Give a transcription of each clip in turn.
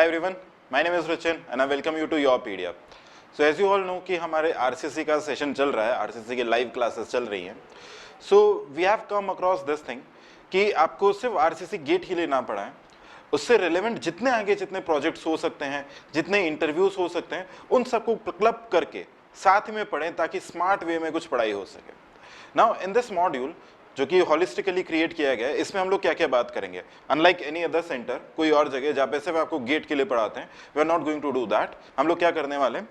Hi everyone, my name is Rachin and I welcome you to Yourpedia. So as you all know कि हमारे RCC का session चल रहा है, RCC के लाइव क्लासेस चल रही हैं. So we have come across this thing कि आपको सिर्फ RCC गेट ही लेना पड़ा है, उससे रिलेवेंट जितने आगे जितने प्रोजेक्ट्स हो सकते हैं, जितने इंटरव्यूज हो सकते हैं, उन सबको क्लब करके साथ में पढ़ें ताकि स्मार्ट वे में कुछ पढ़ाई हो सके. नाउ इन दिस मॉड्यूल जो कि हॉलिस्टिकली क्रिएट किया गया है, इसमें हम लोग क्या क्या बात करेंगे. अनलाइक एनी अदर सेंटर, कोई और जगह जहाँ पे सिर्फ आपको गेट के लिए पढ़ाते हैं, we are not going to do that. हम लोग क्या करने वाले हैं,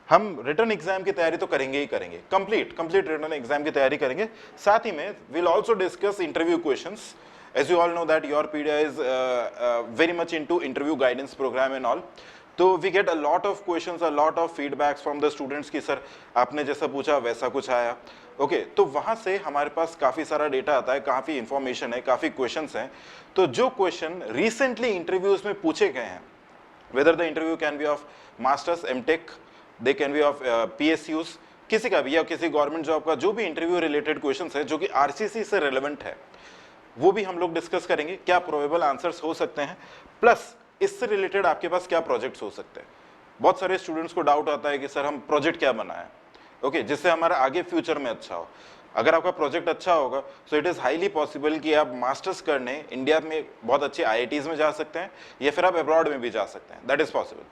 हम रिटर्न एग्जाम की तैयारी तो करेंगे ही करेंगे, कंप्लीट रिटर्न एग्जाम की तैयारी करेंगे. साथ ही में will also discuss interview questions. As you all know that Yourpedia is very much into interview guidance program and all. तो we get a lot of questions, a lot of feedbacks from the students कि sir आपने जैसा पूछा वैसा कुछ आया. Okay, तो वहाँ से हमारे पास काफ़ी सारा डेटा आता है, काफ़ी इंफॉर्मेशन है, काफ़ी क्वेश्चंस हैं. तो जो क्वेश्चन रिसेंटली इंटरव्यूज में पूछे गए हैं, whether the interview can be of masters, M.Tech, they can be of PSUs, किसी का भी या किसी गवर्नमेंट जॉब का जो भी इंटरव्यू रिलेटेड क्वेश्चंस है जो कि RCC से रिलेवेंट है, वो भी हम लोग डिस्कस करेंगे. क्या प्रोबेबल आंसर्स हो सकते हैं, प्लस इससे रिलेटेड आपके पास क्या प्रोजेक्ट्स हो सकते हैं. बहुत सारे स्टूडेंट्स को डाउट आता है कि सर हम प्रोजेक्ट क्या बनाएं, ओके, जिससे हमारा आगे फ्यूचर में अच्छा हो. अगर आपका प्रोजेक्ट अच्छा होगा so it is highly possible कि आप मास्टर्स करने इंडिया में बहुत अच्छे IITs में जा सकते हैं या फिर आप अब्रॉड में भी जा सकते हैं. That is possible.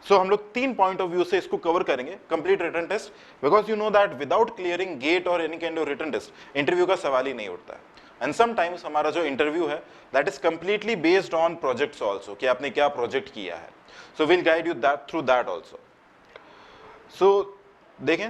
सो हम लोग 3 पॉइंट ऑफ व्यू से इसको कवर करेंगे. Complete written test, because you know that without clearing GATE or any kind of written test interview का सवाल ही नहीं उठता है. एंड समटाइम्स हमारा जो इंटरव्यू है that is completely based on projects also, कि आपने क्या प्रोजेक्ट किया है. So will guide you that through that also. So देखें,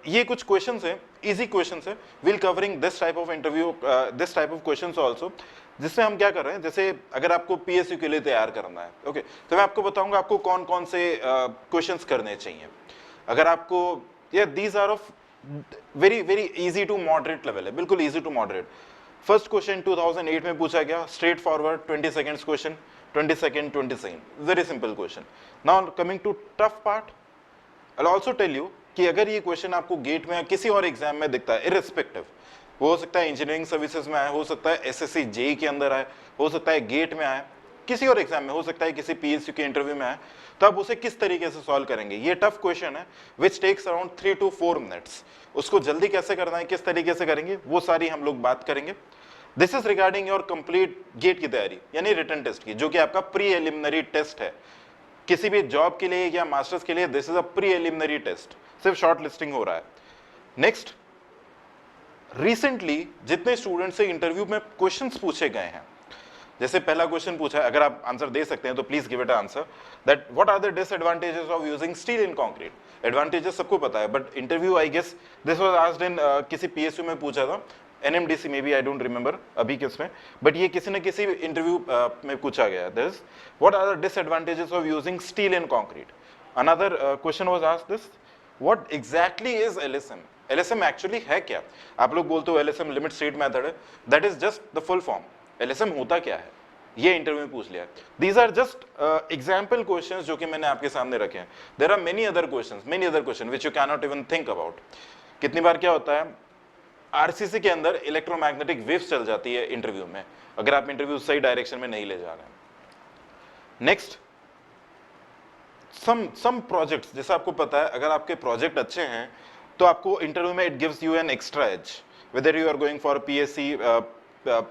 ये कुछ क्वेश्चंस हैं, इजी क्वेश्चंस हैं. Will covering this type of interview, this type of questions also, जिसमें हम क्या कर रहे हैं. जैसे अगर आपको PSU के लिए तैयार करना है, ओके, तो मैं आपको बताऊंगा आपको कौन कौन से क्वेश्चंस करने चाहिए. अगर आपको ये these are of very very easy to moderate level है, बिल्कुल easy to moderate. First question 2008 में पूछा गया, straightforward 20 seconds question, 20 second 20 second, very simple question. Now coming to tough part, I will also tell you कि अगर ये question आपको gate में या किसी और एग्जाम में दिखता है, इररिस्पेक्टिव, वो हो सकता है इंजीनियरिंग सर्विसेज में आए, हो सकता है SSC JEE के अंदर आए, हो सकता है गेट में आए, किसी और एग्जाम में, हो सकता है किसी PSU के इंटरव्यू में आए, तो आप उसे किस तरीके से सॉल्व करेंगे. ये टफ क्वेश्चन है which takes around 3 to 4 minutes. उसको जल्दी कैसे करना है, किस तरीके से करेंगे, वो सारी हम लोग बात करेंगे. This is regarding your complete GATE की तैयारी यानी रिटन टेस्ट की, जो कि आपका प्री एलिमिनरी टेस्ट है. किसी भी जॉब के लिए या मास्टर्स के लिए this is a preliminary test, सिर्फ शॉर्ट लिस्टिंग हो रहा है. नेक्स्ट, रिसेंटली जितने स्टूडेंट से इंटरव्यू में क्वेश्चंस पूछे गए हैं, जैसे पहला क्वेश्चन पूछा है, अगर आप आंसर दे सकते हैं तो please give it answer, that what are the disadvantages of using steel in concrete. Advantages सबको पता है, but interview I guess this was asked in किसी PSU में पूछा था, NMDC में भी, आई डोंट रिमेंबर अभी किसमें, बट ये किसी न किसी इंटरव्यू में पूछा गया. This what are the disadvantages of using steel in concrete. Another question was asked this, what exactly is LSM. LSM actually है क्या. आप लोग बोलते हो LSM लिमिट स्टेट मेथड है, that is just the full form. LSM होता क्या है, ये इंटरव्यू में पूछ लिया. These are just example questions जो कि मैंने आपके सामने रखे हैं. There are many other question which you can not even think about. कितनी बार क्या होता है, RCC के अंदर इलेक्ट्रोमैग्नेटिक वेव्स चल जाती है इंटरव्यू में, अगर आप इंटरव्यू सही डायरेक्शन में नहीं ले जा रहे हैं. नेक्स्ट, सम प्रोजेक्ट्स, जैसा आपको पता है अगर आपके प्रोजेक्ट अच्छे हैं तो आपको इंटरव्यू में it gives you an extra edge. Whether you are going for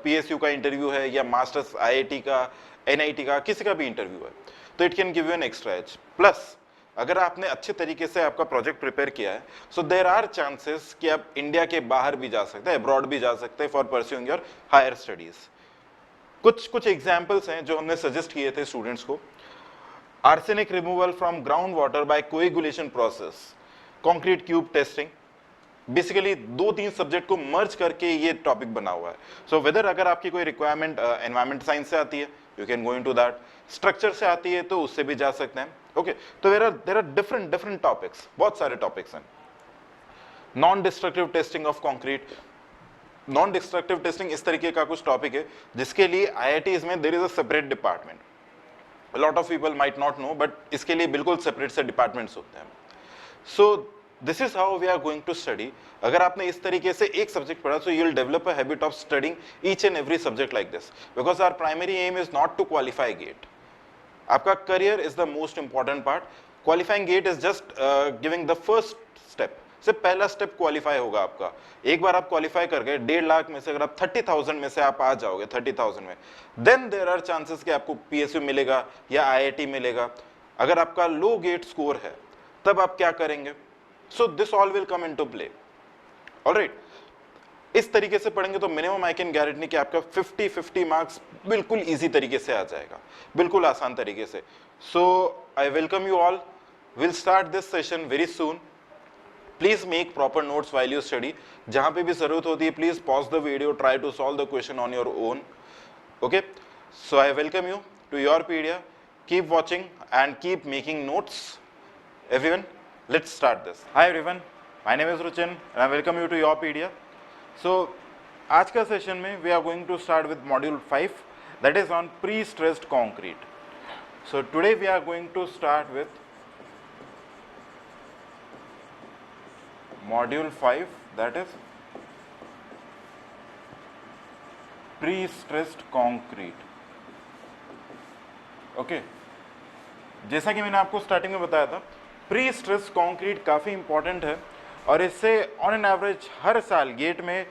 PSU का इंटरव्यू है या मास्टर्स IIT का, NIT का, किसी का भी इंटरव्यू है, तो it can give you an extra edge. Plus अगर आपने अच्छे तरीके से आपका प्रोजेक्ट प्रिपेयर किया है, सो देयर आर चांसेस कि आप इंडिया के बाहर भी जा सकते हैं, अब्रॉड भी जा सकते हैं for pursuing your higher studies. कुछ एग्जाम्पल्स हैं जो हमने सजेस्ट किए थे स्टूडेंट्स को. Arsenic removal from ground water by coagulation process, concrete cube testing. Basically 2-3 subject को मर्ज करके ये टॉपिक बना हुआ है. सो वेदर अगर आपकी कोई रिक्वायरमेंट एनवायरमेंट साइंस से आती है, you can go into that. Structure से आती है तो उससे भी जा सकते हैं. ओके, तो देयर आर डिफरेंट टॉपिक्स, बहुत सारे टॉपिक्स हैं. Non destructive testing of concrete. Non destructive testing इस तरीके का कुछ टॉपिक है जिसके लिए IITs में there is a separate department. Lot of people might not know, but इसके लिए बिल्कुल सेपरेट से डिपार्टमेंट्स होते हैं. So this is how we are going to study. अगर आपने इस तरीके से एक सब्जेक्ट पढ़ा, so you will develop a habit of studying each and every subject like this, because our primary aim is not to qualify GATE. आपका career is the most important part, qualifying GATE is just giving the first step, सिर्फ पहला step qualify होगा आपका। एक बार आप qualify कर गए 1.5 लाख में से अगर आप 30,000 में से आप आ जाओगे 30,000 में, देन देयर आर चांसेस कि आपको पीएसयू मिलेगा या आईआईटी मिलेगा। अगर आपका लो गेट स्कोर है तब आप क्या करेंगे? So this all will come into play. Alright, इस तरीके से पढ़ेंगे तो मिनिमम आई कैन गारंटी कि आपका 50-50 मार्क्स बिल्कुल इजी तरीके से आ जाएगा, बिल्कुल आसान तरीके से। So I welcome you all, will start this session very soon. Please make proper notes while you study. जहां पे भी जरूरत होती है please pause the video, try to solve the question on your own. Okay, so I welcome you to your pedia, keep watching and keep making notes. Everyone, let's start this. Hi everyone, my name is Ruchin and I welcome you to your पीडिया। So आज का session में we are going to start with module 5, that is on pre stressed concrete. So today we are going to start with module 5, that is pre-stressed concrete। Okay, जैसा कि मैंने आपको starting में बताया था, प्री स्ट्रेस्ड कंक्रीट काफ़ी important है और इससे ऑन एन एवरेज हर साल गेट में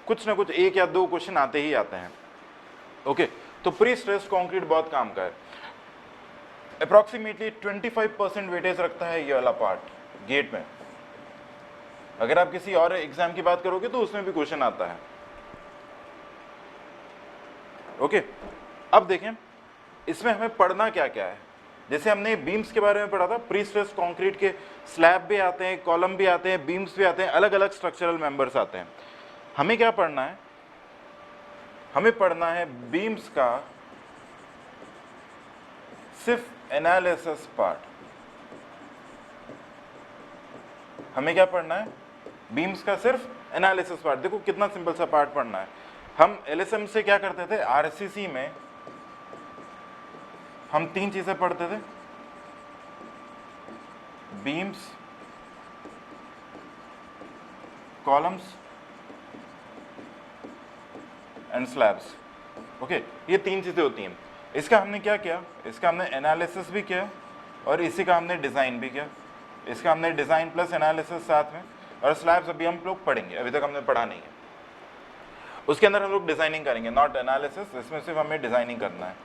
कुछ ना कुछ 1 या 2 क्वेश्चन आते ही आते हैं। ओके, तो प्री स्ट्रेस्ड कंक्रीट बहुत काम का है। अप्रॉक्सीमेटली 25% वेटेज रखता है ये वाला पार्ट गेट में। अगर आप किसी और एग्जाम की बात करोगे तो उसमें भी क्वेश्चन आता है। ओके, अब देखें इसमें हमें पढ़ना क्या क्या है। जैसे हमने बीम्स के बारे में पढ़ा था, प्री स्ट्रेस्ड कंक्रीट के स्लैब भी आते हैं, कॉलम भी आते हैं, बीम्स भी आते हैं, अलग अलग स्ट्रक्चरल मेंबर्स आते हैं। हमें क्या पढ़ना है? हमें पढ़ना है बीम्स का सिर्फ एनालिसिस पार्ट। हमें क्या पढ़ना है? बीम्स का सिर्फ एनालिसिस पार्ट। देखो कितना सिंपल सा पार्ट पढ़ना है। हम एलएसएम से क्या करते थे, आरसीसी में हम 3 चीजें पढ़ते थे, beams, columns and slabs. Okay, ये 3 चीजें होती हैं। इसका हमने क्या किया? इसका हमने एनालिसिस भी किया और इसी का हमने डिजाइन भी किया। इसका हमने डिजाइन प्लस एनालिसिस साथ में, और स्लैब्स अभी हम लोग पढ़ेंगे, अभी तक हमने पढ़ा नहीं है। उसके अंदर हम लोग डिजाइनिंग करेंगे, नॉट एनालिसिस, इसमें सिर्फ हमें डिजाइनिंग करना है।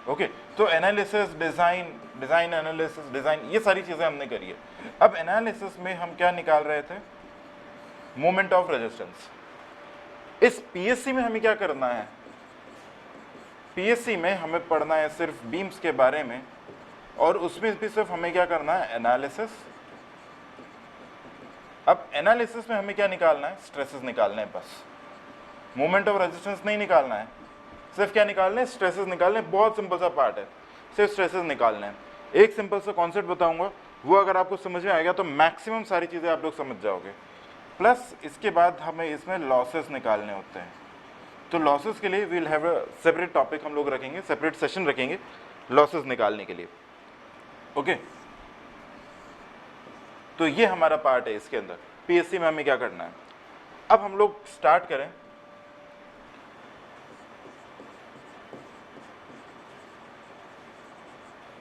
ओके, तो एनालिसिस, डिजाइन एनालिसिस, डिजाइन, ये सारी चीजें हमने करी है। अब एनालिसिस में हम क्या निकाल रहे थे? Moment of resistance. इस पीएससी में हमें क्या करना है? पीएससी में हमें पढ़ना है सिर्फ बीम्स के बारे में, और उसमें भी सिर्फ हमें क्या करना है? एनालिसिस। अब एनालिसिस में हमें क्या निकालना है? स्ट्रेसेस निकालने हैं बस। मोमेंट ऑफ रेजिस्टेंस नहीं निकालना है, सिर्फ क्या निकालना है? स्ट्रेसेस निकालने हैं। बहुत सिंपल सा पार्ट है, सिर्फ स्ट्रेसेस निकालने हैं। एक सिंपल सा कॉन्सेप्ट बताऊंगा, वो अगर आपको समझ में आएगा तो मैक्सिमम सारी चीजें आप लोग समझ जाओगे। प्लस इसके बाद हमें इसमें लॉसेस निकालने होते हैं। तो लॉसेस के लिए we'll have a separate topic हम लोग रखेंगे, सेपरेट सेशन रखेंगे लॉसेस निकालने के लिए। ओके, तो ये हमारा पार्ट है। इसके अंदर पीएससी में हमें क्या करना है? अब हम लोग स्टार्ट करें।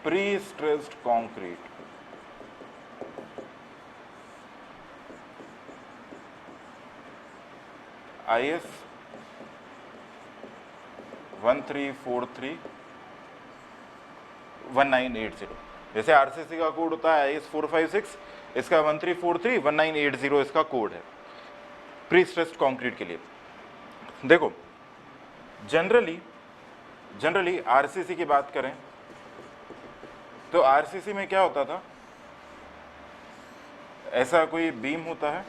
Pre stressed concrete, IS 1343-1980। जैसे आरसीसी का कोड होता है IS 456, इसका 1343-1980 इसका कोड है प्री स्ट्रेस्ड कंक्रीट के लिए। देखो जनरली आरसीसी की बात करें तो आरसीसी में क्या होता था? ऐसा कोई बीम होता है,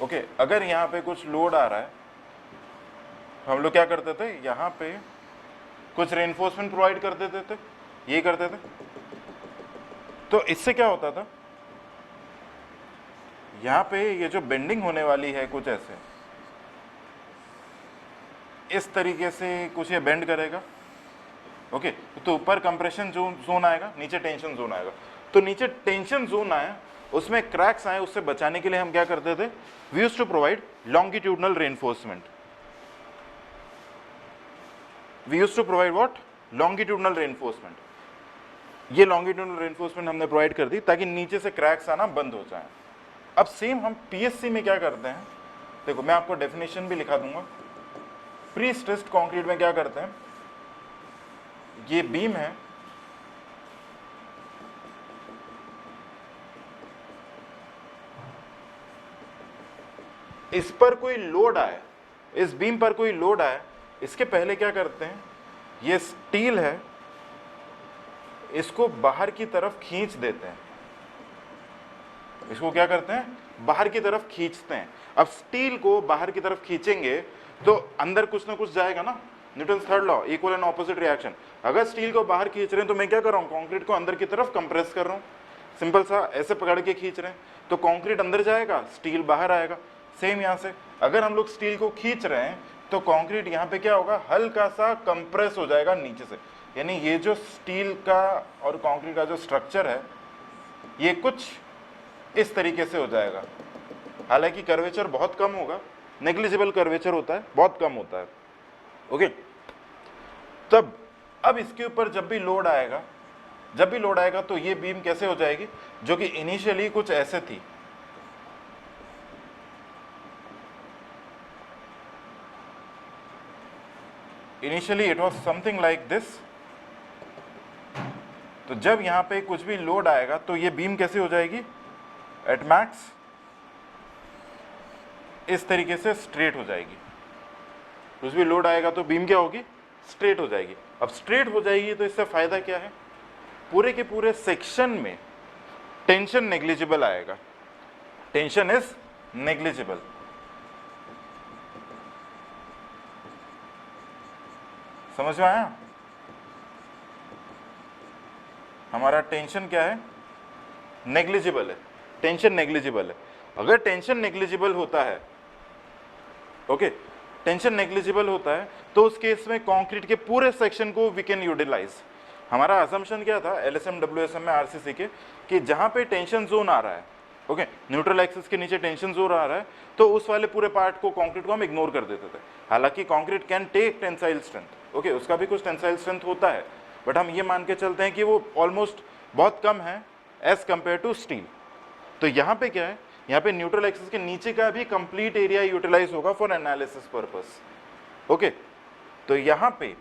ओके, अगर यहाँ पे कुछ लोड आ रहा है हम लोग क्या करते थे? यहाँ पे कुछ रेनफोर्समेंट प्रोवाइड कर देते थे, ये करते थे। तो इससे क्या होता था? यहाँ पे ये जो बेंडिंग होने वाली है कुछ ऐसे इस तरीके से कुछ ये बेंड करेगा। ओके, तो ऊपर कंप्रेशन जोन आएगा, नीचे टेंशन जोन आएगा। तो नीचे टेंशन जोन आया, उसमें क्रैक्स आए, उससे बचाने के लिए हम क्या करते थे? We used to provide longitudinal reinforcement. We use to provide what, longitudinal reinforcement. ये लॉन्गिट्यूडनल रेनफोर्समेंट हमने प्रोवाइड कर दी ताकि नीचे से क्रैक्स आना बंद हो जाए। अब सेम हम पीएससी में क्या करते हैं, देखो मैं आपको डेफिनेशन भी लिखा दूंगा। प्री स्ट्रेस्ड कंक्रीट में क्या करते हैं, ये बीम है, इस पर कोई लोड आए, इस बीम पर कोई लोड आए, इसके पहले क्या करते हैं, ये स्टील है, इसको बाहर की तरफ खींच देते हैं। इसको क्या करते हैं, बाहर की तरफ खींचते हैं। अब स्टील को बाहर की तरफ खींचेंगे तो अंदर कुछ ना कुछ जाएगा ना, Newton's third law, equal and opposite reaction. अगर स्टील को बाहर खींच रहे हैं तो मैं क्या कर रहा हूं, कंक्रीट को अंदर की तरफ कंप्रेस कर रहा हूं। सिंपल सा, ऐसे पकड़ के खींच रहे हैं तो कंक्रीट अंदर जाएगा, स्टील बाहर आएगा। सेम यहां से अगर हम लोग स्टील को खींच रहे हैं तो कंक्रीट यहां पे क्या होगा, हल्का सा कंप्रेस हो जाएगा नीचे से। यानी ये जो स्टील का और कंक्रीट का जो स्ट्रक्चर है ये कुछ इस तरीके से हो जाएगा। हालांकि कर्वेचर बहुत कम होगा, नेग्लिजिबल कर्वेचर होता है, बहुत कम होता है। ओके, तब अब इसके ऊपर जब भी लोड आएगा तो ये बीम कैसे हो जाएगी, जो कि इनिशियली कुछ ऐसे थी, initially it was something like this. तो जब यहां पे कुछ भी लोड आएगा तो ये बीम कैसे हो जाएगी, एट मैक्स इस तरीके से स्ट्रेट हो जाएगी। कुछ भी लोड आएगा तो बीम क्या होगी, स्ट्रेट हो जाएगी। अब स्ट्रेट हो जाएगी तो इससे फायदा क्या है, पूरे के पूरे सेक्शन में टेंशन नेग्लिजिबल आएगा, टेंशन इज नेग्लिजिबल। समझ में आया, हमारा टेंशन क्या है, नेग्लिजिबल है, टेंशन नेग्लिजिबल है। अगर टेंशन नेग्लिजिबल होता है, ओके, टेंशन नेग्लिजिबल होता है तो उस केस में कंक्रीट के पूरे सेक्शन को वी कैन यूटिलाइज। हमारा असम्पशन क्या था एलएसएम डब्ल्यूएसएम में आरसीसी के, कि जहां पे टेंशन जोन आ रहा है, ओके, न्यूट्रल एक्सिस के नीचे टेंशन जोन आ रहा है, तो उस वाले पूरे पार्ट को कंक्रीट को हम इग्नोर कर देते थे। हालांकि concrete can take tensile strength, okay, उसका भी कुछ टेंसाइल स्ट्रेंथ होता है, बट हम ये मान के चलते हैं कि वो ऑलमोस्ट बहुत कम है एज कंपेयर टू स्टील। तो यहाँ पे क्या है, यहाँ पे न्यूट्रल एक्सिस के नीचे का भी कंप्लीट एरिया यूटिलाइज होगा फॉर एनालिसिस पर्पस। ओके, तो यहाँ पे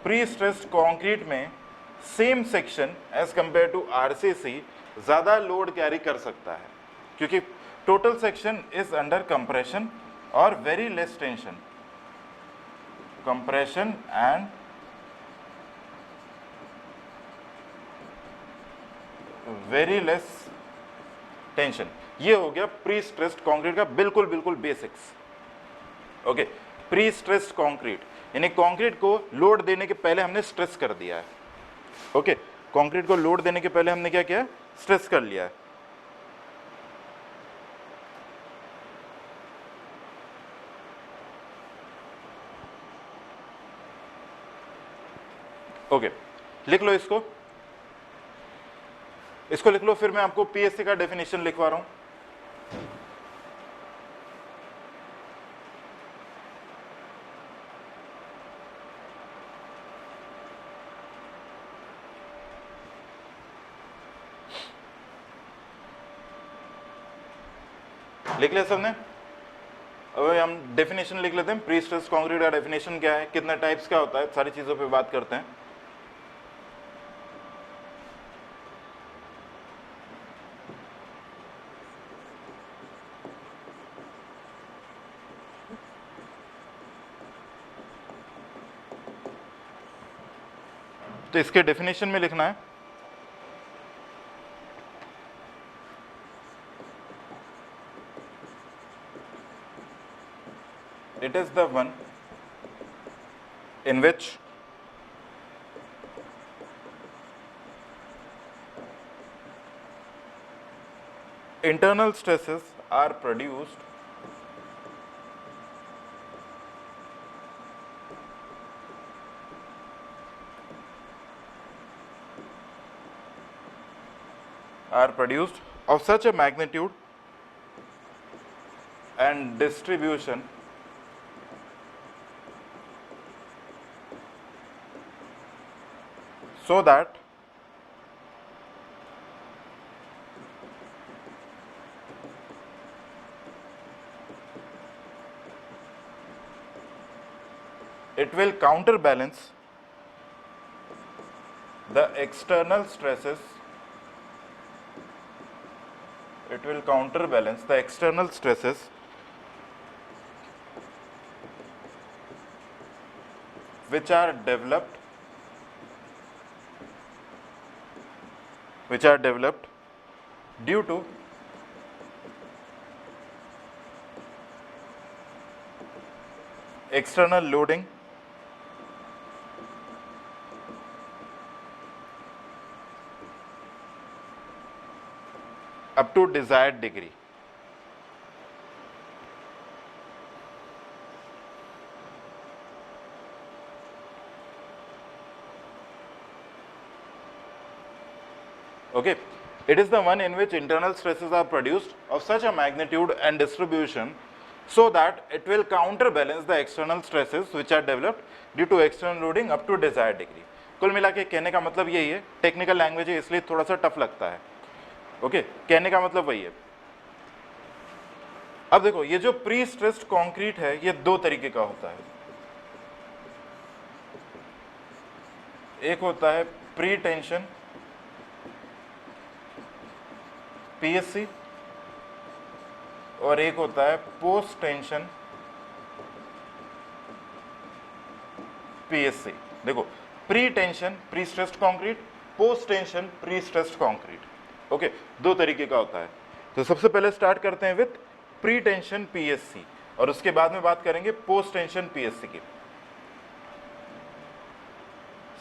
प्री स्ट्रेस्ड कंक्रीट में same section as compare to RCC ज्यादा लोड कैरी कर सकता है, क्योंकि total section is under compression और very less tension, compression and very less tension. ये हो गया प्री स्ट्रेस्ड कंक्रीट का बिल्कुल basics. Okay, pre stressed concrete यानी कंक्रीट को लोड देने के पहले हमने स्ट्रेस कर दिया है। ओके, कंक्रीट को लोड देने के पहले हमने क्या किया, स्ट्रेस कर लिया है। ओके, लिख लो इसको लिख लो, फिर मैं आपको पीएससी का डेफिनेशन लिखवा रहा हूं। लिख लिया सबने? अब हम डेफिनेशन लिख लेते हैं। प्री स्ट्रेस्ड कंक्रीट का डेफिनेशन क्या है, कितने टाइप्स का होता है, सारी चीजों पे बात करते हैं। तो इसके डेफिनेशन में लिखना है, it is the one in which internal stresses are produced of such a magnitude and distribution so that it will counterbalance the external stresses. It will counterbalance the external stresses which are developed due to external loading up to desired degree. Okay, it is the one in which internal stresses are produced of such a magnitude and distribution so that it will counterbalance the external stresses which are developed due to external loading up to desired degree. कुल मिला के कहने का मतलब यही है, technical language है इसलिए थोड़ा सा टफ लगता है. ओके, कहने का मतलब वही है. अब देखो ये जो प्री स्ट्रेस्ड कंक्रीट है ये दो तरीके का होता है. एक होता है प्री टेंशन पीएससी और एक होता है पोस्ट टेंशन पीएससी. देखो pre tension pre stressed concrete, post tension pre stressed concrete. Okay, दो तरीके का होता है. तो सबसे पहले स्टार्ट करते हैं विथ प्री टेंशन पीएससी और उसके बाद में बात करेंगे पोस्ट टेंशन पीएससी की.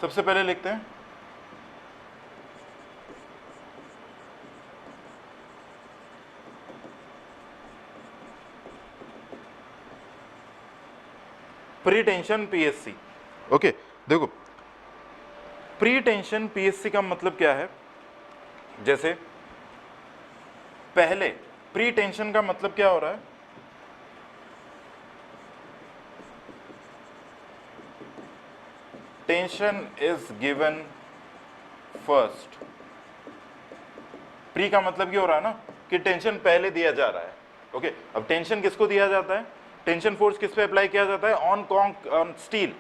सबसे पहले लिखते हैं प्री टेंशन पीएससी. ओके, देखो प्री टेंशन पीएससी का मतलब क्या है. जैसे पहले प्री टेंशन का मतलब क्या हो रहा है, tension is given first. Pre का मतलब ये हो रहा है ना कि टेंशन पहले दिया जा रहा है. ओके, अब टेंशन किसको दिया जाता है, टेंशन फोर्स किस पे अप्लाई किया जाता है, ऑन स्टील.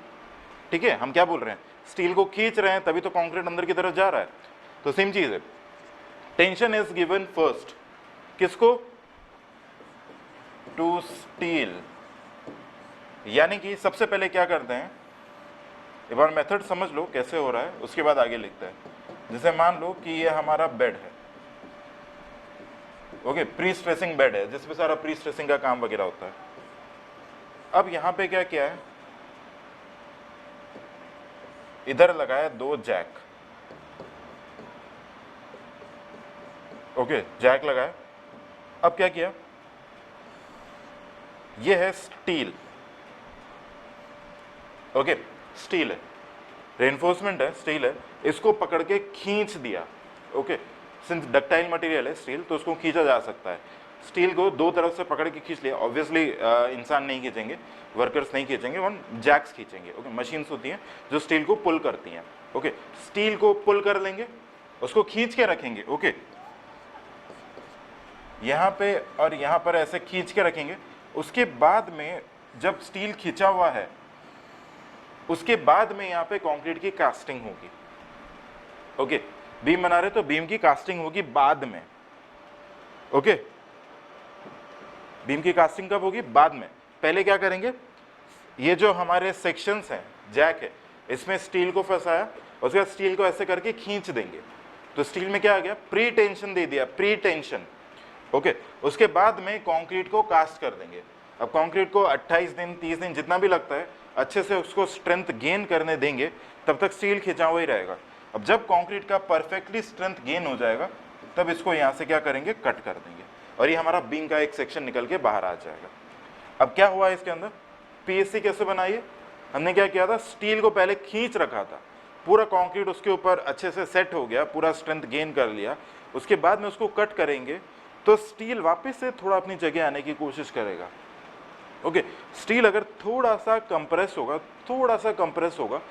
ठीक है, हम क्या बोल रहे हैं, स्टील को खींच रहे हैं तभी तो कंक्रीट अंदर की तरफ जा रहा है. तो सेम चीज है, टेंशन इज गिवन फर्स्ट किसको, टू स्टील. यानी कि सबसे पहले क्या करते हैं, एक बार मेथड समझ लो कैसे हो रहा है उसके बाद आगे लिखते हैं. जैसे मान लो कि ये हमारा बेड है. ओके, प्री स्ट्रेसिंग बेड है जिसमें सारा प्री स्ट्रेसिंग का काम वगैरह होता है. अब यहां पे क्या किया है, इधर लगाया दो जैक. ओके, जैक लगाया. अब क्या किया, ये है स्टील. ओके, स्टील है, रेनफोर्समेंट है, स्टील है, इसको पकड़ के खींच दिया. ओके, सिंस डक्टाइल मटेरियल है स्टील तो उसको खींचा जा सकता है. स्टील को दो तरफ से पकड़ के खींच लिया. ऑब्वियसली इंसान नहीं खींचेंगे, वर्कर्स नहीं खींचेंगे, वन जैक्स खींचेंगे. ओके, मशीन्स होती हैं जो स्टील को पुल करती हैं. ओके, स्टील को पुल कर लेंगे, उसको खींच के रखेंगे. ओके, यहाँ पे और यहाँ पर ऐसे खींच के रखेंगे. उसके बाद में जब स्टील खींचा हुआ है उसके बाद में यहाँ पे कंक्रीट की कास्टिंग होगी. ओके, बीम बना रहे तो बीम की कास्टिंग होगी बाद में. ओके, बीम की कास्टिंग कब होगी, बाद में. पहले क्या करेंगे, ये जो हमारे सेक्शंस हैं, जैक है, इसमें स्टील को फंसाया, उसके बाद स्टील को ऐसे करके खींच देंगे. तो स्टील में क्या आ गया, प्री टेंशन दे दिया, प्री टेंशन. ओके, उसके बाद में कंक्रीट को कास्ट कर देंगे. अब कंक्रीट को 28 दिन 30 दिन जितना भी लगता है अच्छे से उसको स्ट्रेंथ गेन करने देंगे, तब तक स्टील खिंचा हुआ ही रहेगा. अब जब कंक्रीट का परफेक्टली स्ट्रेंथ गेन हो जाएगा तब इसको यहाँ से क्या करेंगे, कट कर देंगे और ये हमारा बीम का एक सेक्शन निकल के बाहर आ जाएगा. अब क्या हुआ इसके अंदर, पीएससी कैसे बनाई है, हमने क्या किया था, स्टील को पहले खींच रखा था, पूरा कंक्रीट उसके ऊपर अच्छे से सेट हो गया, पूरा स्ट्रेंथ गेन कर लिया. उसके बाद में उसको कट करेंगे तो स्टील वापस से थोड़ा अपनी जगह आने की कोशिश करेगा. ओके, स्टील अगर थोड़ा सा कंप्रेस होगा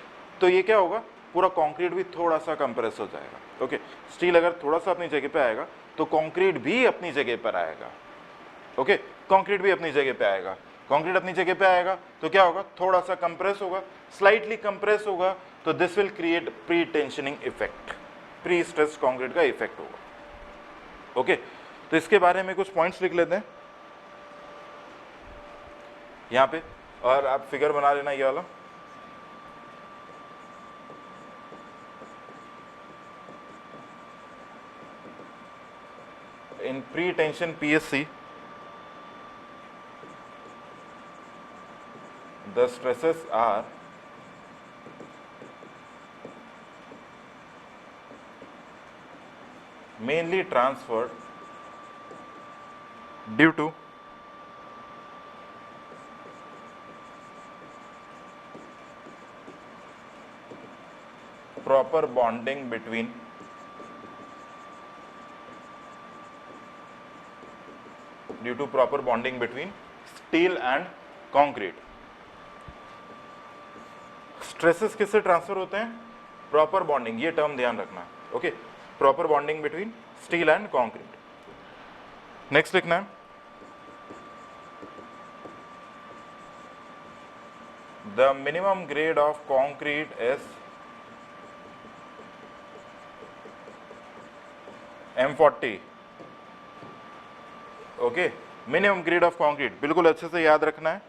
तो ये क्या होगा, पूरा कंक्रीट भी थोड़ा सा कंप्रेस हो जाएगा। ओके, स्टील अगर थोड़ा सा अपनी जगह पे आएगा तो कंक्रीट भी अपनी जगह पर आएगा। ओके, कंक्रीट भी अपनी जगह पे आएगा। कंक्रीट अपनी जगह पे आएगा तो क्या होगा, थोड़ा सा कंप्रेस होगा, स्लाइटली कंप्रेस होगा, तो this will create pre tensioning effect, pre stressed concrete का इफेक्ट होगा। ओके, तो इसके बारे में कुछ पॉइंट्स लिख लेते हैं यहाँ पे, और आप फिगर बना लेना ये वाला। इन pre tension PSC, the stresses are mainly transferred due to proper bonding between steel and concrete। Stresses किससे ट्रांसफर होते हैं, प्रॉपर बॉन्डिंग, ये टर्म ध्यान रखना है। Okay, proper bonding between steel and concrete. Next लिखना है, the minimum grade of concrete is M40। Okay, minimum grade of concrete बिल्कुल अच्छे से याद रखना है।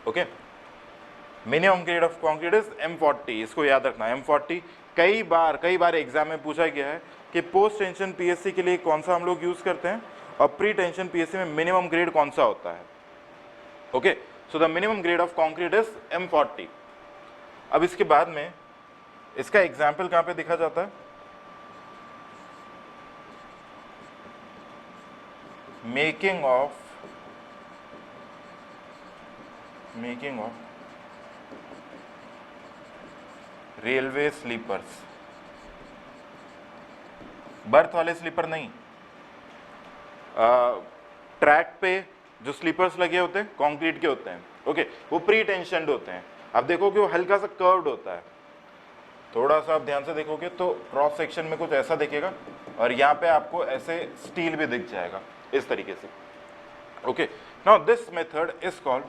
Okay, minimum grade of concrete is M40, इसको याद रखना है M40। कई बार एग्जाम में पूछा गया है कि पोस्ट टेंशन PSC के लिए कौन सा हम लोग यूज करते हैं और प्री टेंशन PSC में मिनिमम ग्रेड कौन सा होता है। Okay, so the minimum grade of concrete is M40। अब इसके बाद में इसका एग्जाम्पल कहां पे दिखा जाता है, making of railway sleepers, berth वाले स्लीपर नहीं, ट्रैक पे जो स्लीपर्स लगे होते हैं कंक्रीट के होते हैं। ओके, वो प्री टेंशनड होते हैं। आप देखोगे वो हल्का सा कर्व्ड होता है, थोड़ा सा आप ध्यान से देखोगे तो क्रॉस सेक्शन में कुछ ऐसा दिखेगा, और यहाँ पे आपको ऐसे स्टील भी दिख जाएगा इस तरीके से। Okay, now this method is called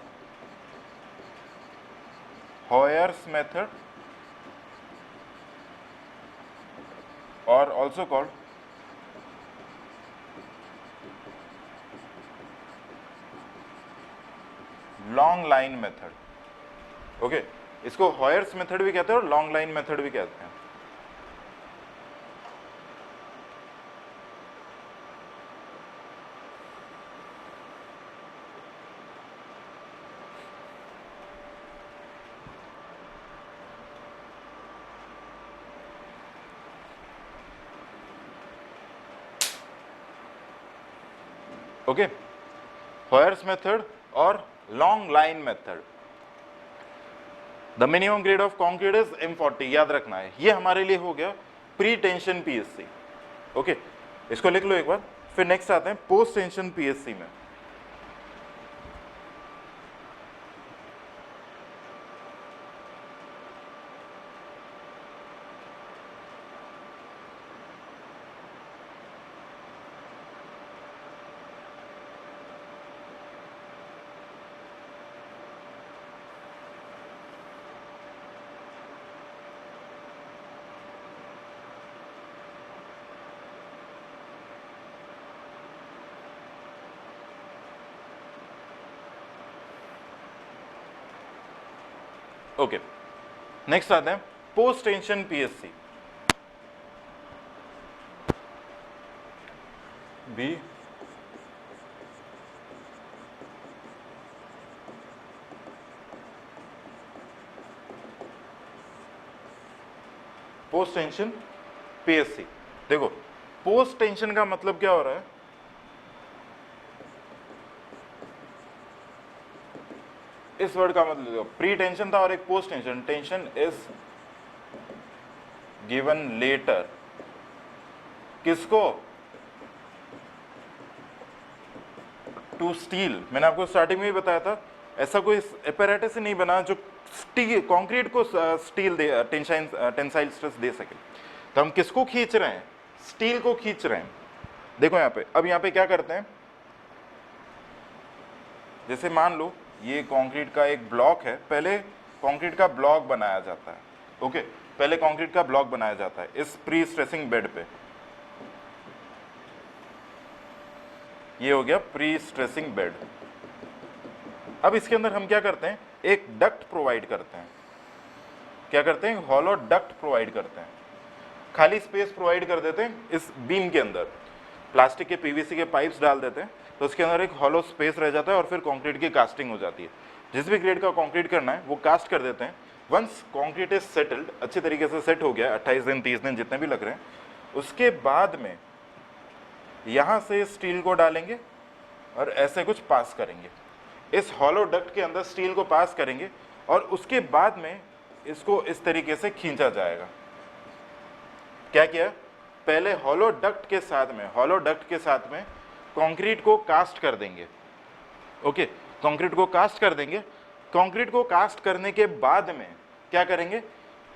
Hoyer's method, or also called long line method। Okay, इसको Hoyer's method भी कहते हैं और long line method भी कहते हैं। ओके, Hoyer's method और long line method। The minimum grade of concrete is M40, याद रखना है। ये हमारे लिए हो गया प्री टेंशन PSC। ओके, इसको लिख लो एक बार, फिर नेक्स्ट आते हैं पोस्ट टेंशन PSC में। ओके, नेक्स्ट आते हैं post tension PSC। B post tension PSC। देखो, पोस्ट टेंशन का मतलब क्या हो रहा है, इस वर्ड का मतलब प्री टेंशन था और एक post tension. Tension is given later, किसको, टू स्टील। मैंने आपको स्टार्टिंग में ही बताया था ऐसा कोई apparatus ही नहीं बना जो स्टील कंक्रीट को स्टील दे टेंसाइल स्ट्रेस दे सके। तो हम किसको खींच रहे हैं? स्टील को खींच रहे हैं। देखो यहाँ पे, अब यहाँ पे क्या करते हैं, जैसे मान लो ये कंक्रीट का एक ब्लॉक है, पहले कंक्रीट का ब्लॉक बनाया जाता है। ओके, पहले कंक्रीट का ब्लॉक बनाया जाता है इस प्री स्ट्रेसिंग बेड पे। ये हो गया प्री स्ट्रेसिंग बेड। अब इसके अंदर हम क्या करते हैं, एक डक्ट प्रोवाइड करते हैं। क्या करते हैं? हॉलो डक्ट प्रोवाइड करते हैं, खाली स्पेस प्रोवाइड कर देते हैं इस बीम के अंदर। प्लास्टिक के पीवीसी के पाइप्स डाल देते हैं, तो उसके अंदर एक हॉलो स्पेस रह जाता है और फिर कंक्रीट की कास्टिंग हो जाती है। जिस भी ग्रेड का कंक्रीट करना है वो कास्ट कर देते हैं। वंस कंक्रीट इज सेटल्ड, अच्छी तरीके से सेट हो गया, 28 दिन 30 दिन जितने भी लग रहे हैं, उसके बाद में यहाँ से स्टील को डालेंगे और ऐसे कुछ पास करेंगे, इस हॉलो डक्ट के अंदर स्टील को पास करेंगे और उसके बाद में इसको इस तरीके से खींचा जाएगा। क्या किया? पहले हॉलो डक्ट के साथ में कंक्रीट को कास्ट कर देंगे। ओके, कंक्रीट को कास्ट कर देंगे। कंक्रीट को कास्ट करने के बाद में क्या करेंगे,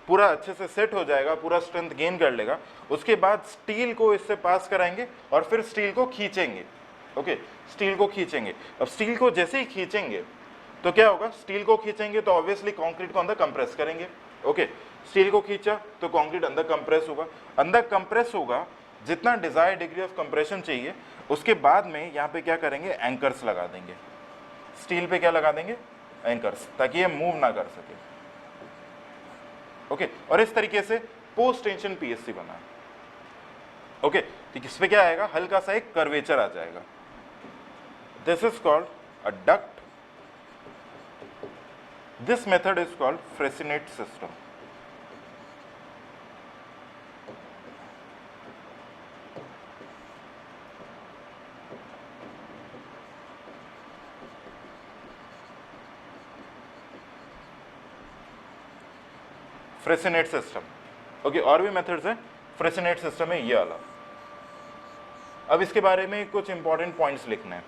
पूरा अच्छे से सेट हो जाएगा, पूरा स्ट्रेंथ गेन कर लेगा। उसके बाद स्टील को इससे पास कराएंगे और फिर स्टील को खींचेंगे। ओके, स्टील को खींचेंगे। अब स्टील को जैसे ही खींचेंगे तो क्या होगा, स्टील को खींचेंगे तो ऑब्वियसली कंक्रीट को अंदर कंप्रेस करेंगे। ओके, स्टील को खींचा तो कंक्रीट अंदर कंप्रेस होगा, अंदर कंप्रेस होगा जितना डिजायर्ड डिग्री ऑफ कंप्रेशन चाहिए। उसके बाद में यहाँ पे क्या करेंगे, एंकर्स लगा देंगे। स्टील पे क्या लगा देंगे? एंकर्स, ताकि ये मूव ना कर सके। ओके, और इस तरीके से पोस्ट टेंशन पीएससी बना। ओके, तो इस पे क्या आएगा, हल्का सा एक कर्वेचर आ जाएगा। This is called a duct. This method is called Freyssinet system. Freyssinet system. Okay, और भी मेथड्स हैं। फ्रेसिनेट सिस्टम है ये वाला। अब इसके बारे में कुछ इंपॉर्टेंट पॉइंट्स लिखने हैं।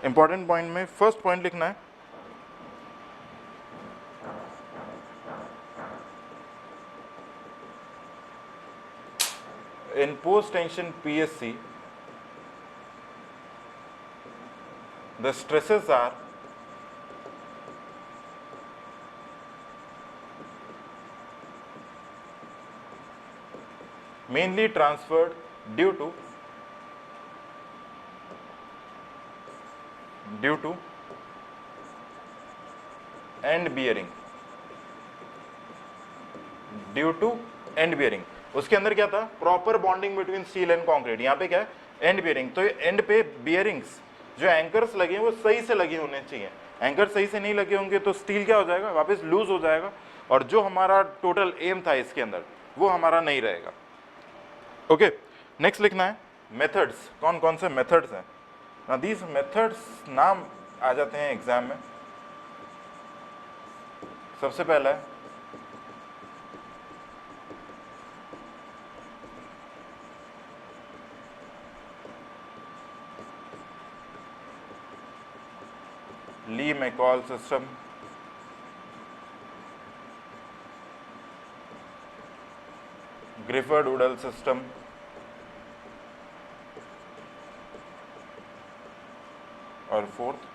इंपॉर्टेंट पॉइंट में फर्स्ट पॉइंट लिखना है, in post tension PSC the stresses are mainly transferred due to end bearing, due to end bearing. उसके अंदर क्या था, proper bonding between steel and concrete. यहाँ पे क्या है, एंड बियरिंग। तो एंड पे बियरिंग्स जो एंकर्स लगे हैं वो सही से लगे होने चाहिए। एंकर सही से नहीं लगे होंगे तो स्टील क्या हो जाएगा, वापस लूज हो जाएगा और जो हमारा टोटल एम था इसके अंदर वो हमारा नहीं रहेगा। ओके, नेक्स्ट लिखना है मेथड्स। कौन कौन से मेथड्स हैं ना, दीज मेथड्स नाम आ जाते हैं एग्जाम में। सबसे पहला है Lee-Macol system, Gifford-Udall system, और fourth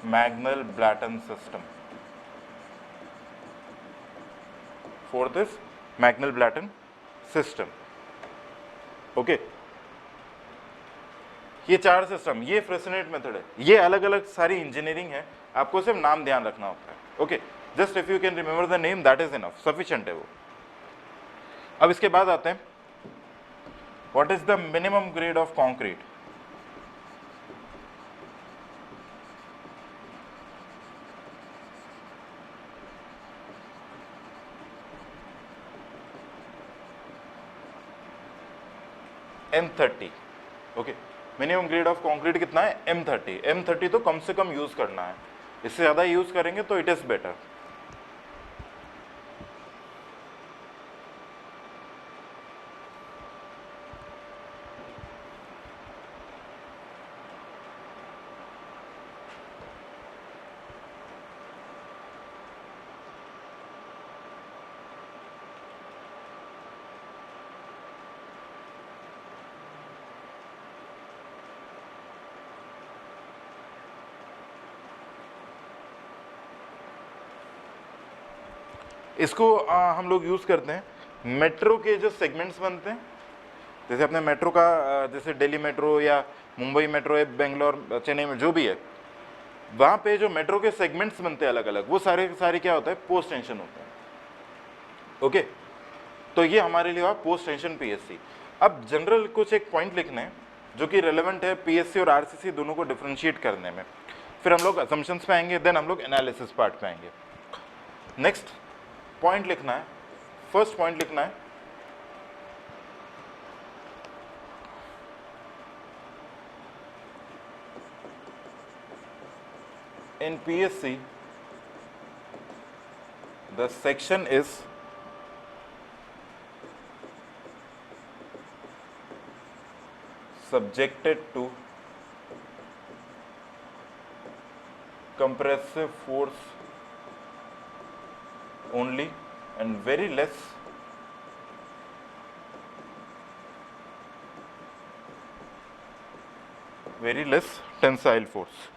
Magnell-Blatten system। Fourth is Magnell-Blatten system। Okay, ये चार सिस्टम, ये फ्रेसिनेट मेथड है। ये अलग अलग सारी इंजीनियरिंग है, आपको सिर्फ नाम ध्यान रखना होता है। Okay, just if you can remember the name that is enough, sufficient है वो। अब इसके बाद आते हैं what is the minimum grade of concrete. M30। Okay, minimum grade of concrete कितना है, M30। M30 तो कम से कम यूज करना है, इससे ज्यादा यूज करेंगे तो इट इज बेटर। इसको हम लोग यूज़ करते हैं मेट्रो के जो सेगमेंट्स बनते हैं, जैसे अपने मेट्रो का जैसे दिल्ली मेट्रो या मुंबई मेट्रो या बेंगलोर चेन्नई में जो भी है, वहाँ पे जो मेट्रो के सेगमेंट्स बनते हैं अलग अलग, वो सारे सारे क्या होता है, पोस्ट टेंशन होते हैं। ओके, तो ये हमारे लिए हुआ पोस्ट टेंशन पीएससी। अब जनरल कुछ एक पॉइंट लिखने हैं जो कि रेलेवेंट है पीएससी और आरसीसी दोनों को डिफरेंशिएट करने में। फिर हम लोग असम्पशंस पे आएंगे, देन हम लोग एनालिसिस पार्ट पे आएंगे। नेक्स्ट पॉइंट लिखना है, फर्स्ट पॉइंट लिखना है in PSC the section is subjected to compressive force only and very less tensile force.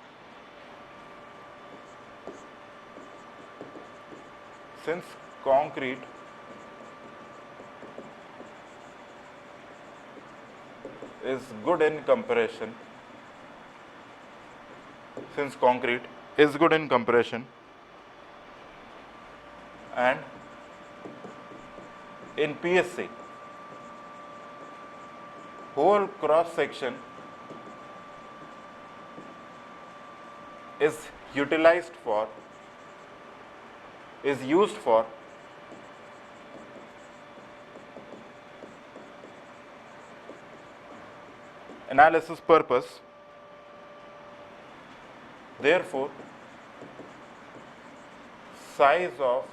Since concrete is good in compression, and in PSC whole cross section is used for analysis purpose. Therefore, size of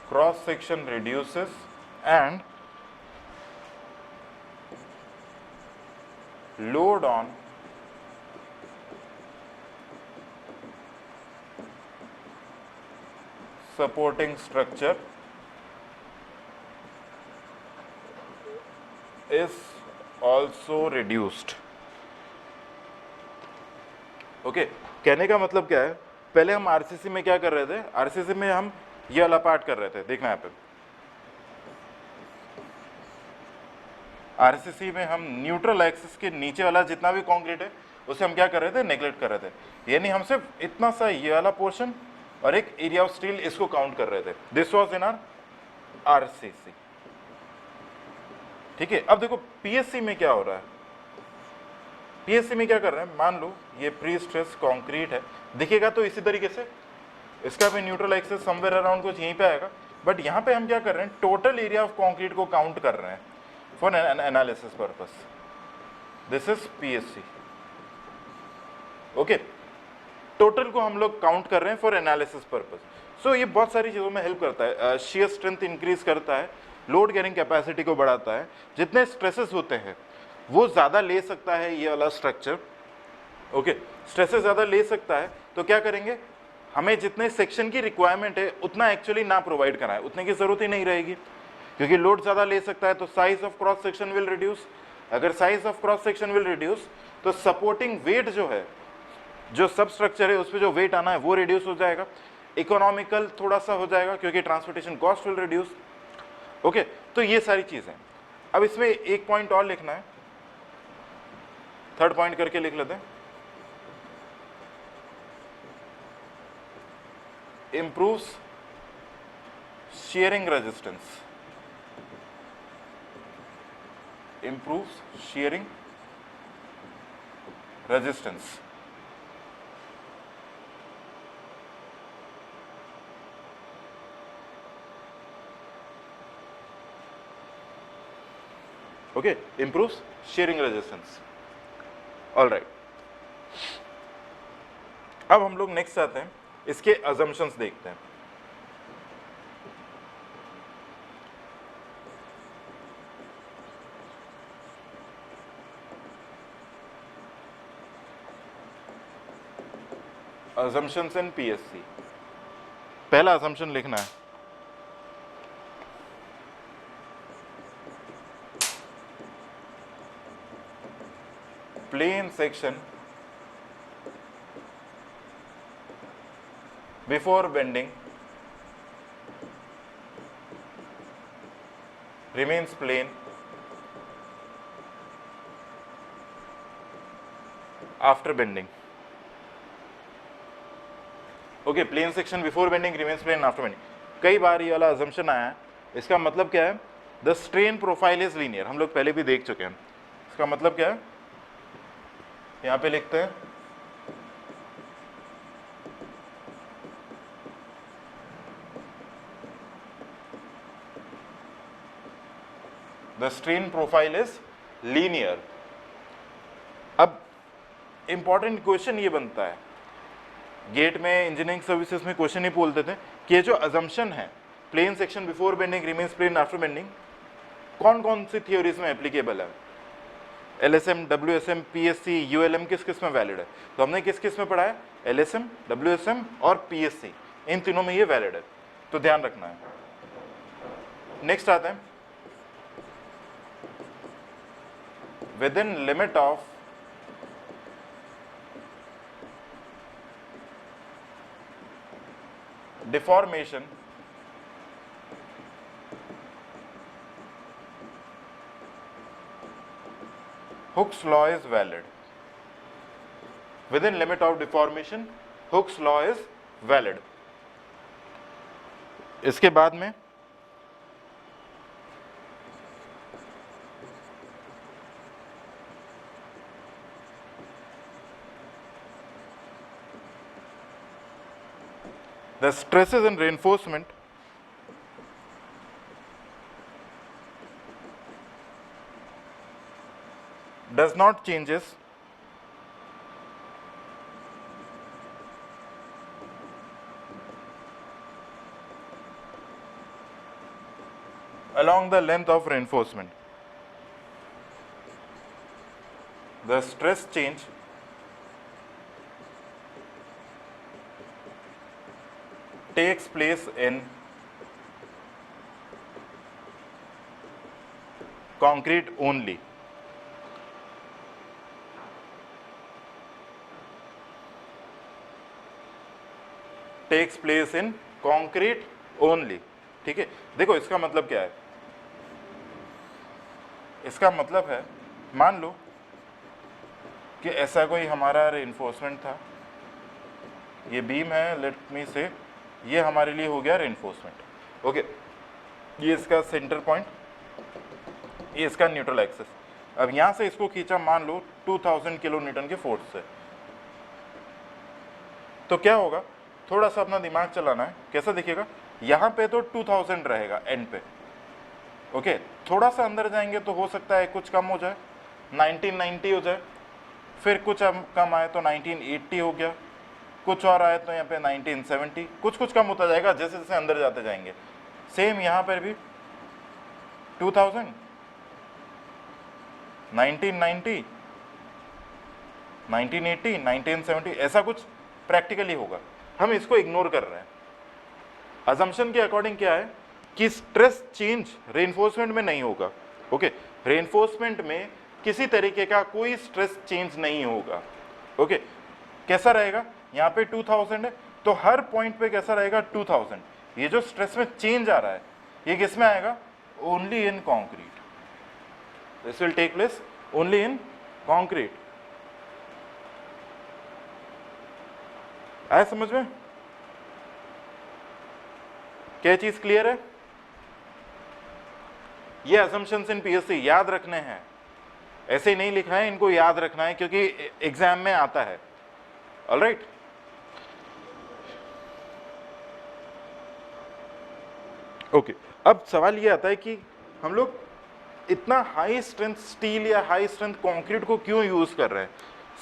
cross section reduces and load on supporting structure is also reduced. Okay, कहने का मतलब क्या है, पहले हम RCC में क्या कर रहे थे, आरसीसी में हम ये वाला पार्ट कर रहे थे, देखना यहाँ पे आरसीसी में हम न्यूट्रल एक्सिस के नीचे वाला जितना भी कंक्रीट है उसे हम क्या कर रहे थे, नेग्लेक्ट कर रहे थे। यानी हम सिर्फ इतना सा ये वाला पोर्शन और एक एरिया ऑफ स्टील इसको काउंट कर रहे थे। This was in are RCC. ठीक है, अब देखो पीएससी में क्या हो रहा है, पीएससी में क्या कर रहे हैं, मान लो ये प्री स्ट्रेस कंक्रीट है, दिखेगा तो इसी तरीके से, इसका भी न्यूट्रल एक्सिस समवेयर अराउंड कुछ यहीं पे आएगा, बट यहाँ पे हम क्या कर रहे हैं, टोटल एरिया ऑफ कंक्रीट को काउंट कर रहे हैं for analysis purpose. This is PSC. Okay, total को हम लोग काउंट कर रहे हैं फॉर एनालिसिस पर्पस। सो ये बहुत सारी चीज़ों में हेल्प करता है, शियर स्ट्रेंथ इंक्रीज करता है, लोड कैरिंग कैपेसिटी को बढ़ाता है, जितने स्ट्रेसेस होते हैं वो ज़्यादा ले सकता है ये वाला स्ट्रक्चर। ओके, स्ट्रेसेस ज़्यादा ले सकता है तो क्या करेंगे, हमें जितने सेक्शन की रिक्वायरमेंट है उतना एक्चुअली ना प्रोवाइड कराएं, उतने की ज़रूरत ही नहीं रहेगी, क्योंकि लोड ज़्यादा ले सकता है तो size of cross section will reduce. अगर size of cross section will reduce तो सपोर्टिंग वेट जो है, जो सब स्ट्रक्चर है उस पर जो वेट आना है वो रिड्यूस हो जाएगा, इकोनॉमिकल थोड़ा सा हो जाएगा क्योंकि transportation cost will reduce. Okay, तो ये सारी चीज़ें। अब इसमें एक पॉइंट और लिखना है, थर्ड पॉइंट करके लिख लेते हैं, improves shearing resistance, improves shearing resistance। Okay, improves shearing resistance। All right, अब हम लोग नेक्स्ट आते हैं, इसके अजम्पशंस देखते हैं। अजम्पशंस इन पीएससी, पहला अजम्पशन लिखना है, plane section before bending remains plane after bending. Okay, plane section before bending remains plane after bending. कई बार ये वाला अजम्पशन आया है. इसका मतलब क्या है? The strain profile is linear. हम लोग पहले भी देख चुके हैं. इसका मतलब क्या है? यहां पे लिखते हैं the strain profile is linear. अब इंपॉर्टेंट क्वेश्चन ये बनता है, गेट में इंजीनियरिंग सर्विसेज में क्वेश्चन ही बोलते थे कि ये जो अजम्पशन है plane section before bending remains plane after bending, कौन कौन सी थियोरीज में एप्लीकेबल है? LSM, WSM, PSC, ULM किस किस में वैलिड है? तो हमने किस किस में पढ़ा है? LSM, WSM और PSC, इन तीनों में ये वैलिड है, तो ध्यान रखना है. नेक्स्ट आता है with in limit of deformation Hooke's law is valid. Within limit of deformation Hooke's law is valid. इसके बाद में the stresses in reinforcement does not changes along the length of reinforcement. The stress change takes place in concrete only. Takes place in concrete only. ठीक है, देखो इसका मतलब क्या है? इसका मतलब है, मान लो कि ऐसा कोई हमारा रेनफोर्समेंट था, ये बीम है, लेट मी से ये हमारे लिए हो गया रेनफोर्समेंट. ओके, ये इसका सेंटर पॉइंट, ये इसका न्यूट्रल एक्सिस. अब यहां से इसको खींचा मान लो 2000 किलो न्यूटन के फोर्स से, तो क्या होगा? थोड़ा सा अपना दिमाग चलाना है. कैसा दिखेगा? यहाँ पे तो 2000 रहेगा एंड पे. ओके, थोड़ा सा अंदर जाएंगे तो हो सकता है कुछ कम हो जाए, 1990 हो जाए, फिर कुछ कम आए तो 1980 हो गया, कुछ और आए तो यहाँ पे 1970, कुछ कुछ कम होता जाएगा जैसे जैसे अंदर जाते जाएंगे. सेम यहाँ पर भी 2000, 1990, 1980, 1970, ऐसा कुछ प्रैक्टिकली होगा. हम इसको इग्नोर कर रहे हैं. अजम्पशन के अकॉर्डिंग क्या है कि स्ट्रेस चेंज रेनफोर्समेंट में नहीं होगा. ओके, रेनफोर्समेंट में किसी तरीके का कोई स्ट्रेस चेंज नहीं होगा. ओके, कैसा रहेगा? यहाँ पे 2000 है तो हर पॉइंट पे कैसा रहेगा? 2000. ये जो स्ट्रेस में चेंज आ रहा है ये किस में आएगा? Only in concrete. This will take place only in concrete. आया समझ में? क्या चीज क्लियर है? ये असम्पशंस इन पीएससी याद रखने हैं, ऐसे ही नहीं लिखा है, इनको याद रखना है क्योंकि एग्जाम में आता है. Alright, okay. अब सवाल ये आता है कि हम लोग इतना हाई स्ट्रेंथ स्टील या हाई स्ट्रेंथ कंक्रीट को क्यों यूज कर रहे हैं?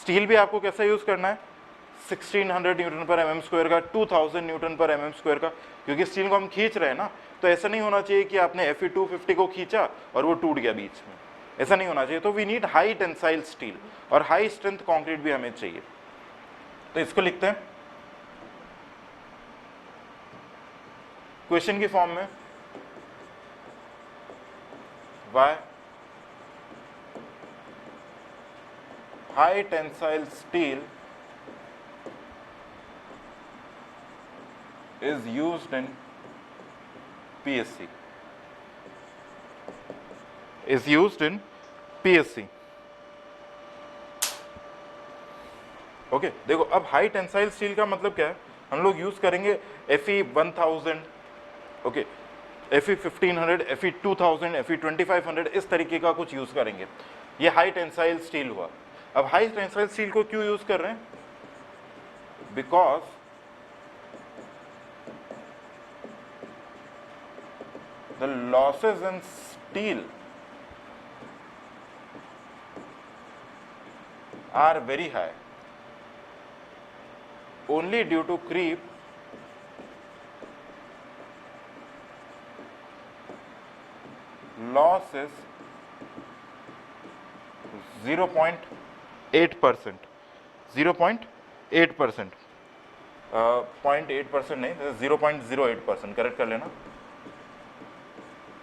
स्टील भी आपको कैसा यूज करना है? 1600 न्यूटन पर mm स्क्वायर का, 2000 न्यूटन पर mm स्क्वायर का, क्योंकि स्टील को हम खींच रहे हैं ना. तो ऐसा नहीं होना चाहिए कि आपने Fe250 को खींचा और वो टूट गया बीच में, ऐसा नहीं होना चाहिए. तो we need high tensile steel और हाई स्ट्रेंथ कंक्रीट भी हमें चाहिए. तो इसको लिखते हैं क्वेश्चन की फॉर्म में, why high tensile steel is used in PSC, is used in PSC. Okay देखो अब हाई टेंसाइल स्टील का मतलब क्या है, हम लोग यूज करेंगे Fe 1000, okay Fe 1500, Fe 2000, Fe 2500, इस तरीके का कुछ यूज करेंगे। ये हाई टेंसाइल स्टील हुआ। अब हाई टेंसाइल स्टील को क्यों यूज कर रहे हैं? Because the losses in steel are very high only due to creep loss is 0.8%, 0.8%, 0.8% नहीं 0.08%, करेक्ट कर लेना,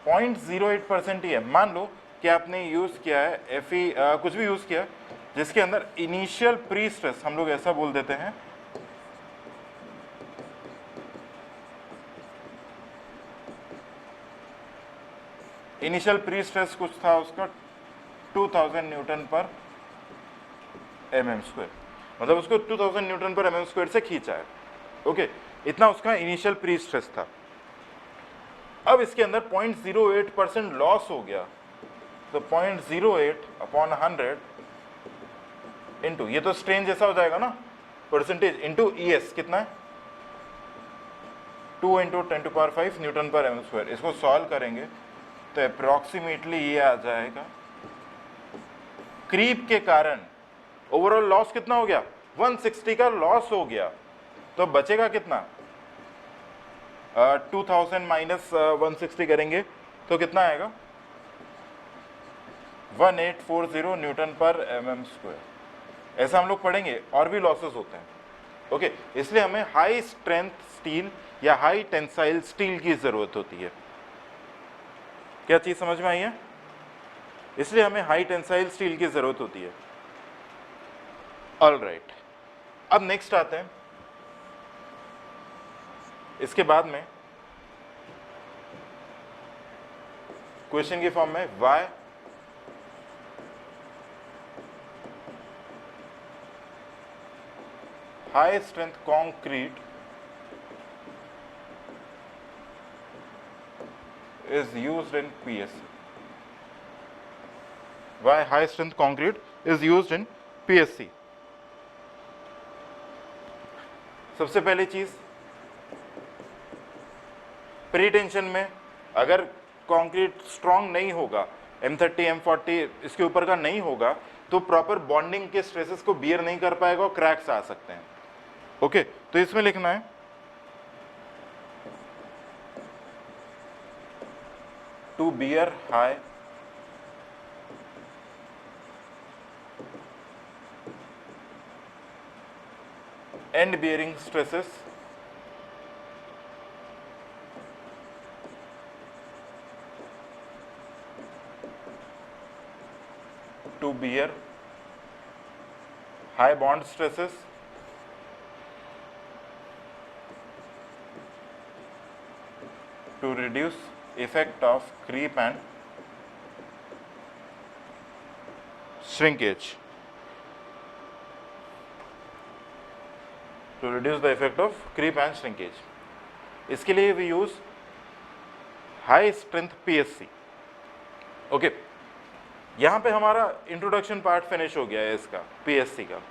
0.08% ही है। मान लो कि आपने यूज किया है Fe कुछ भी यूज किया जिसके अंदर इनिशियल प्री स्ट्रेस, हम लोग ऐसा बोल देते हैं, इनिशियल प्री स्ट्रेस कुछ था उसका 2000 न्यूटन पर mm स्क्वायर, मतलब उसको 2000 न्यूटन पर mm स्क्वायर से खींचा है। ओके इतना उसका इनिशियल प्री स्ट्रेस था। अब इसके अंदर 0.08% लॉस हो गया, तो 0.08 अपॉन 100 इंटू, ये तो स्ट्रेन जैसा हो जाएगा ना, परसेंटेज इंटू ES कितना है 2 × 10⁵ न्यूटन पर mm स्क्वायर। इसको सॉल्व करेंगे तो अप्रोक्सीमेटली ये आ जाएगा। क्रीप के कारण ओवरऑल लॉस कितना हो गया, 160 का लॉस हो गया, तो बचेगा कितना 2000 माइनस 160 करेंगे तो कितना आएगा 1840 न्यूटन पर mm स्क्वायर। ऐसा हम लोग पढ़ेंगे, और भी लॉसेस होते हैं। ओके इसलिए हमें हाई स्ट्रेंथ स्टील या हाई टेंसाइल स्टील की जरूरत होती है। क्या चीज समझ में आई है? इसलिए हमें हाई टेंसाइल स्टील की जरूरत होती है। ऑलराइट, अब नेक्स्ट आते हैं, इसके बाद में क्वेश्चन की फॉर्म में Y high strength concrete is used in PSC. Why high strength concrete is used in PSC? सबसे पहली चीज, प्री टेंशन में अगर कंक्रीट स्ट्रांग नहीं होगा, M30 M40 इसके ऊपर का नहीं होगा, तो प्रॉपर बॉन्डिंग के स्ट्रेसेस को बियर नहीं कर पाएगा और क्रैक्स आ सकते हैं। ओके तो इसमें लिखना है to bear high and bearing stresses to bear high bond stresses to reduce effect of creep and shrinkage, to reduce the effect of creep and shrinkage. इसके लिए we use high strength PSC. Okay यहाँ पे हमारा introduction part finish हो गया है इसका PSC का।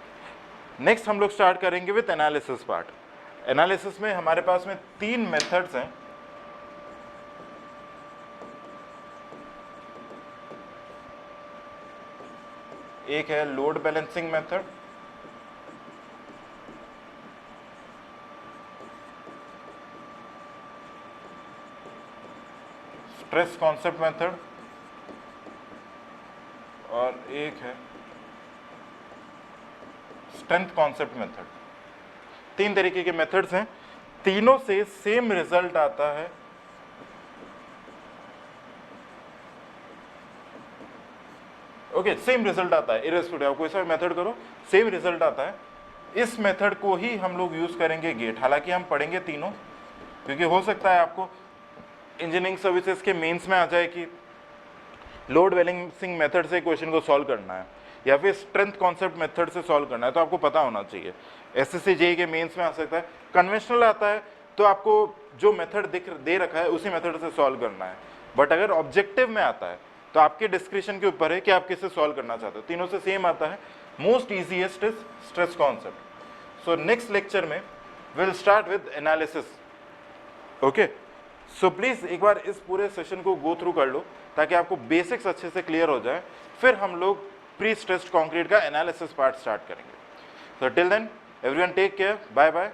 नेक्स्ट हम लोग स्टार्ट करेंगे विथ एनालिसिस पार्ट। एनालिसिस में हमारे पास में 3 मेथड्स हैं। एक है load balancing method, stress concept method, और एक है स्ट्रेंथ कॉन्सेप्ट मेथड। 3 तरीके के मेथड्स हैं, तीनों से सेम रिजल्ट आता है। ओके सेम रिजल्ट आता है, इरेस्पेक्टिव आप कोई सा मेथड करो सेम रिजल्ट आता है। इस मेथड को ही हम लोग यूज करेंगे गेट, हालांकि हम पढ़ेंगे तीनों, क्योंकि हो सकता है आपको इंजीनियरिंग सर्विसेज के मेंस में आ जाए कि लोड बैलेंसिंग मेथड से क्वेश्चन को सॉल्व करना है या फिर स्ट्रेंथ कॉन्सेप्ट मेथड से सॉल्व करना है, तो आपको पता होना चाहिए। एसएससी जेईई के मेंस में आ सकता है, कन्वेंशनल आता है तो आपको जो मेथड दे रखा है उसी मेथड से सॉल्व करना है। बट अगर ऑब्जेक्टिव में आता है तो आपके डिस्क्रिप्शन के ऊपर है कि आप किससे सॉल्व करना चाहते हो। तीनों से सेम आता है, most easiest is stress concept. So next lecture में will start with analysis. Okay, so please एक बार इस पूरे सेशन को गो थ्रू कर लो ताकि आपको बेसिक्स अच्छे से क्लियर हो जाए, फिर हम लोग प्री स्ट्रेस्ड कंक्रीट का एनालिसिस पार्ट स्टार्ट करेंगे। So till then everyone take care, bye bye.